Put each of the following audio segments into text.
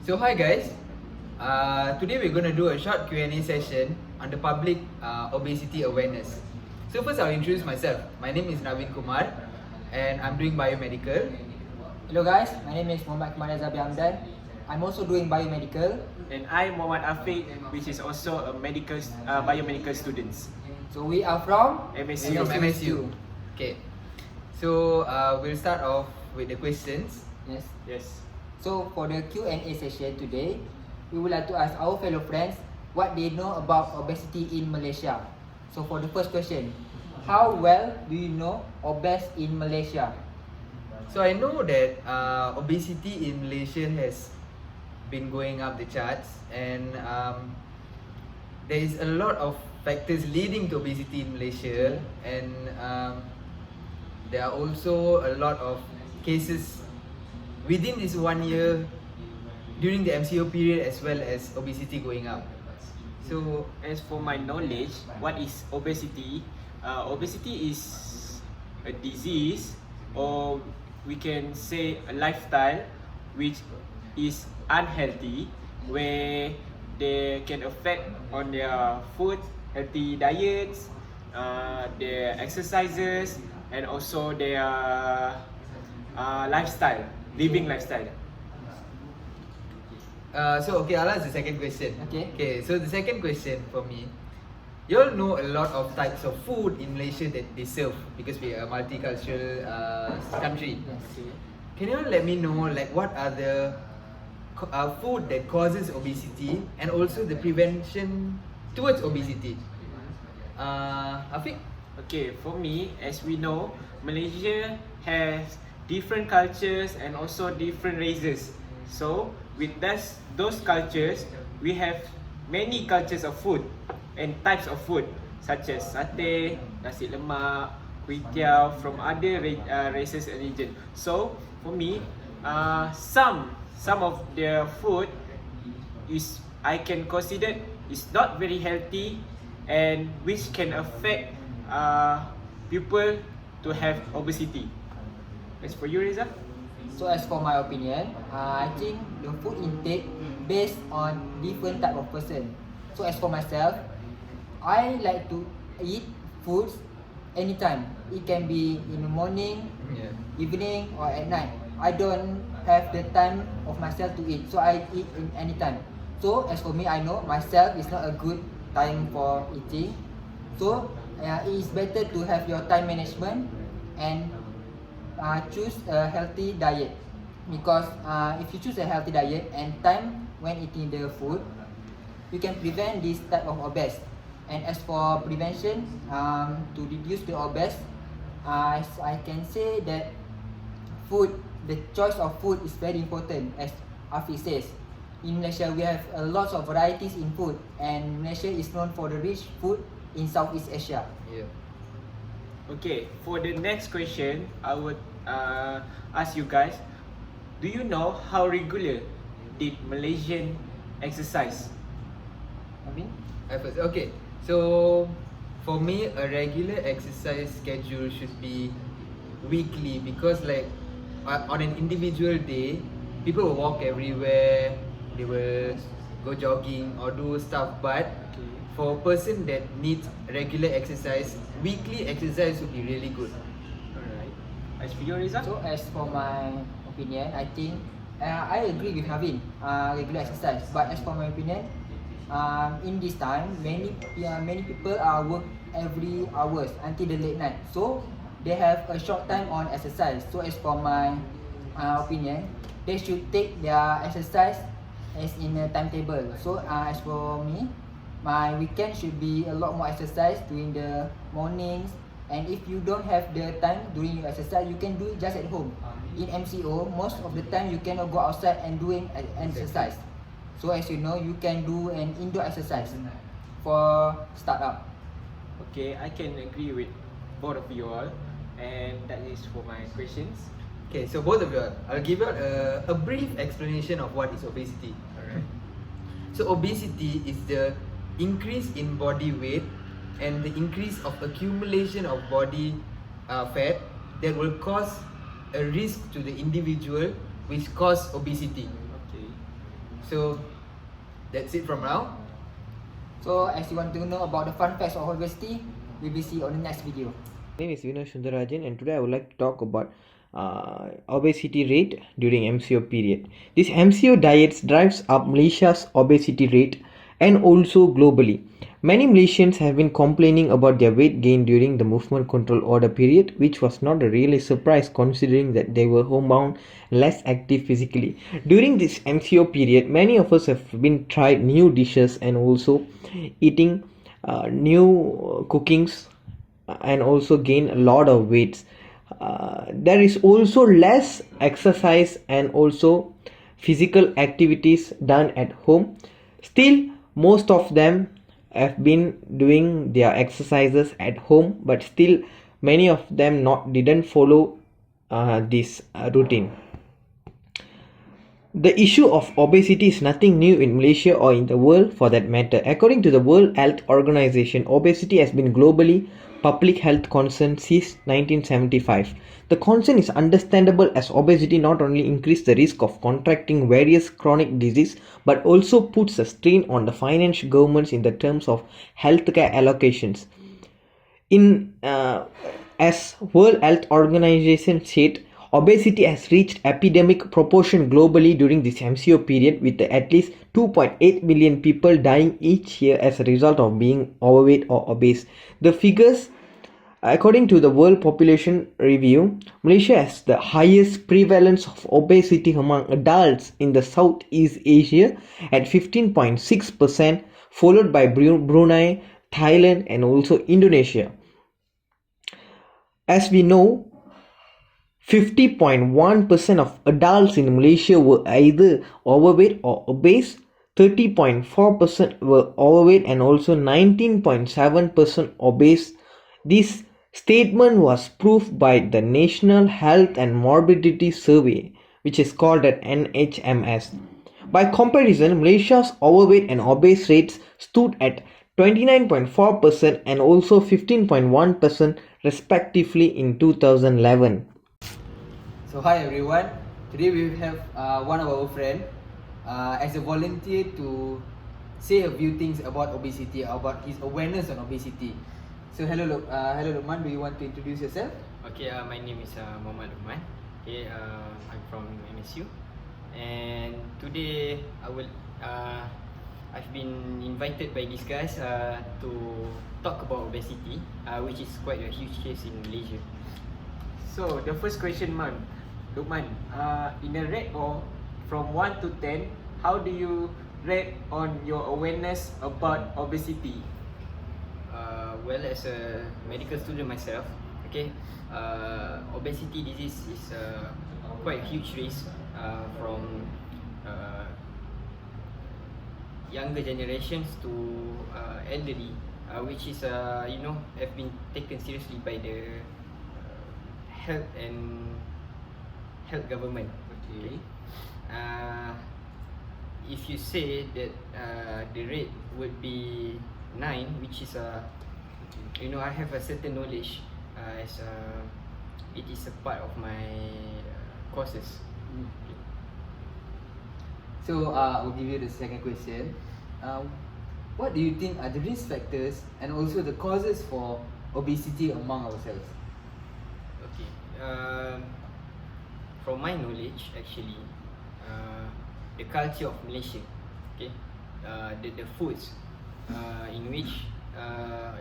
So hi guys, today we're going to do a short Q&A session on the public obesity awareness. So first I'll introduce myself. My name is Naveen Kumar and I'm doing biomedical. Hello guys, my name is Muhammad Kumar Zabi Hamdan. I'm also doing biomedical. And I'm Muhammad Afiq, which is also a biomedical student. So we are from MSU. From MSU. Okay, so we'll start off with the questions. Yes. Yes. So for the Q&A session today, we would like to ask our fellow friends what they know about obesity in Malaysia. So for the first question, how well do you know obese in Malaysia? So I know that obesity in Malaysia has been going up the charts, and there is a lot of factors leading to obesity in Malaysia, and there are also a lot of cases within this 1 year during the MCO period as well as obesity going up. So, as for my knowledge, what is obesity? Obesity is a disease, or we can say a lifestyle which is unhealthy, where they can affect on their food, healthy diets, their exercises, and also their living lifestyle. I'll ask the second question. Okay. So the second question for me, you all know a lot of types of food in Malaysia that they serve because we are a multicultural country. Yes. Can you all let me know like what are the food that causes obesity and also the prevention towards obesity? Afiq? Okay, for me, as we know, Malaysia has different cultures and also different races. So, with those cultures, we have many cultures of food and types of food such as satay, nasi lemak, kuih tiaw from other races and region. So, for me, some of their food is I can consider is not very healthy and which can affect people to have obesity. As for you, Reza? So as for my opinion, I think the food intake based on different type of person. So as for myself, I like to eat foods anytime. It can be in the morning, evening, or at night. I don't have the time of myself to eat, so I eat in any time. So as for me, I know myself is not a good time for eating. So it is better to have your time management and choose a healthy diet, because if you choose a healthy diet and time when eating the food, you can prevent this type of obese. And as for prevention, to reduce the obese, I can say that the choice of food is very important. As Afi says, in Malaysia we have a lot of varieties in food, and Malaysia is known for the rich food in Southeast Asia. Yeah. Okay, for the next question, I would ask you guys, do you know how regular did Malaysian exercise? Amin? Okay, so for me, a regular exercise schedule should be weekly because like on an individual day, people will walk everywhere, they will go jogging or do stuff, but for a person that needs regular exercise, weekly exercise would be really good. Alright. As for you, Reza? So as for my opinion, I think I agree with Naveen, regular exercise. But as for my opinion, in this time, many people work every hours until the late night. So they have a short time on exercise. So as for my opinion, they should take their exercise as in a timetable. So as for me, my weekend should be a lot more exercise during the mornings. And if you don't have the time during your exercise, you can do it just at home. In MCO, most of the time you cannot go outside and doing an exercise. So as you know, you can do an indoor exercise for startup. Okay, I can agree with both of you all, and that is for my questions. Okay, so both of you, I'll give you a brief explanation of what is obesity. Alright. So obesity is the increase in body weight and the increase of accumulation of body fat that will cause a risk to the individual which cause obesity. Okay. So that's it from now. So as you want to know about the fun facts of obesity, we will see on the next video. My name is Vinod Sundarajan, and today I would like to talk about obesity rate during MCO period. This MCO diets drives up Malaysia's obesity rate and also globally. Many Malaysians have been complaining about their weight gain during the movement control order period, which was not a really surprise considering that they were homebound, less active physically. During this MCO period, many of us have been tried new dishes and also eating new cookings and also gain a lot of weights. There is also less exercise and also physical activities done at home. Still, most of them have been doing their exercises at home, but still many of them didn't follow this routine. The issue of obesity is nothing new in Malaysia or in the world for that matter. According to the World Health Organization, obesity has been globally public health concern since 1975. The concern is understandable as obesity not only increases the risk of contracting various chronic diseases but also puts a strain on the financial governments in the terms of healthcare allocations. As World Health Organization said, obesity has reached epidemic proportion globally during this MCO period, with at least 2.8 million people dying each year as a result of being overweight or obese. The figures, according to the World Population Review, Malaysia has the highest prevalence of obesity among adults in the Southeast Asia at 15.6%, followed by Brunei, Thailand, and also Indonesia. As we know, 50.1% of adults in Malaysia were either overweight or obese, 30.4% were overweight, and also 19.7% obese. This statement was proved by the National Health and Morbidity Survey, which is called at NHMS. By comparison, Malaysia's overweight and obese rates stood at 29.4% and also 15.1% respectively in 2011. So hi everyone. Today we have one of our friend as a volunteer to say a few things about obesity, about his awareness on obesity. So hello Lukman, do you want to introduce yourself? Okay, my name is Muhammad Lukman. Okay, I'm from MSU, and today I've been invited by these guys to talk about obesity, which is quite a huge case in Malaysia. So the first question, Lukman, in a rate or from 1 to 10, how do you rate on your awareness about obesity? Well, as a medical student myself, okay, obesity disease is quite a huge risk from younger generations to elderly, which is have been taken seriously by the health government. Okay. If you say that the rate would be 9, which is I have a certain knowledge as it is a part of my courses. So I'll give you the second question. What do you think are the risk factors and also the causes for obesity among ourselves? Okay. From my knowledge, actually, the culture of Malaysia, okay, the foods in which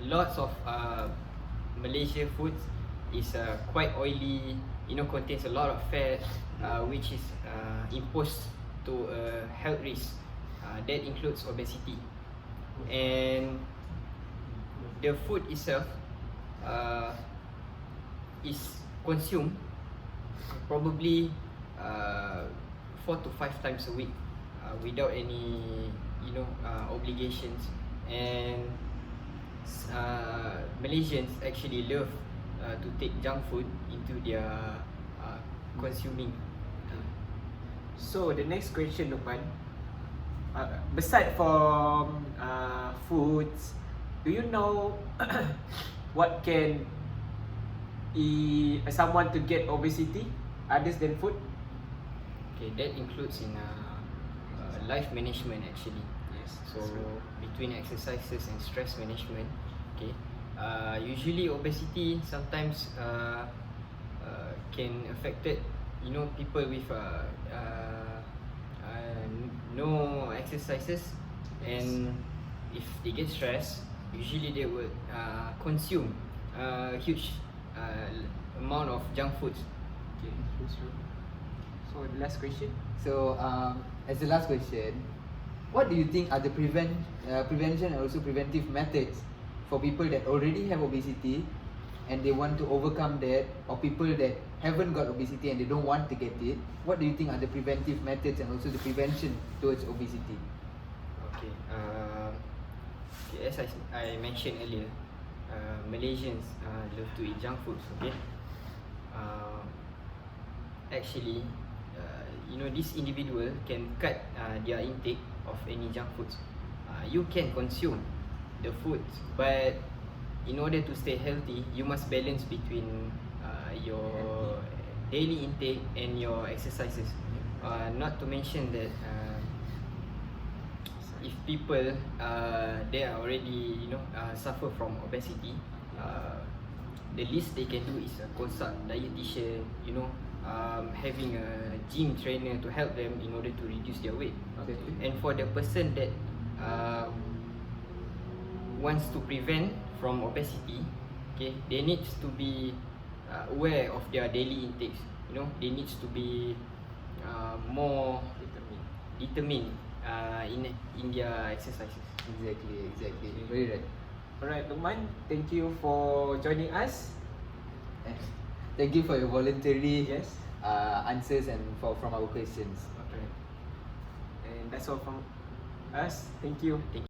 lots of Malaysia foods is quite oily, contains a lot of fat, which is imposed to a health risk. That includes obesity, and the food itself is consumed probably 4 to 5 times a week without any obligations, and Malaysians actually love to take junk food into their consuming. So the next question, Lukman, beside from foods, do you know what can someone to get obesity others than food? Okay, that includes in a life management actually. Yes. So between exercises and stress management, okay. Usually obesity sometimes can affected, you know, people with no exercises, and if they get stressed, usually they would consume huge amount of junk foods. Okay. So the last question. So as the last question, what do you think are the prevention and also preventive methods for people that already have obesity and they want to overcome that, or people that haven't got obesity and they don't want to get it? What do you think are the preventive methods and also the prevention towards obesity? Okay. As I mentioned earlier, Malaysians love to eat junk foods. Okay. Actually, you know, this individual can cut their intake of any junk foods. You can consume the food, but in order to stay healthy, you must balance between your daily intake and your exercises. Not to mention that if people they are already, you know, suffer from obesity, the least they can do is consult dietitian, you know, having a gym trainer to help them in order to reduce their weight. Okay. And for the person that wants to prevent from obesity, okay, they need to be aware of their daily intakes. You know, they need to be more determined in their exercises. Exactly. Very right. Alright, Lukman, thank you for joining us. Thank you for your voluntary Yes. answers and from our questions. Alright. And that's all from us. Thank you. Thank you.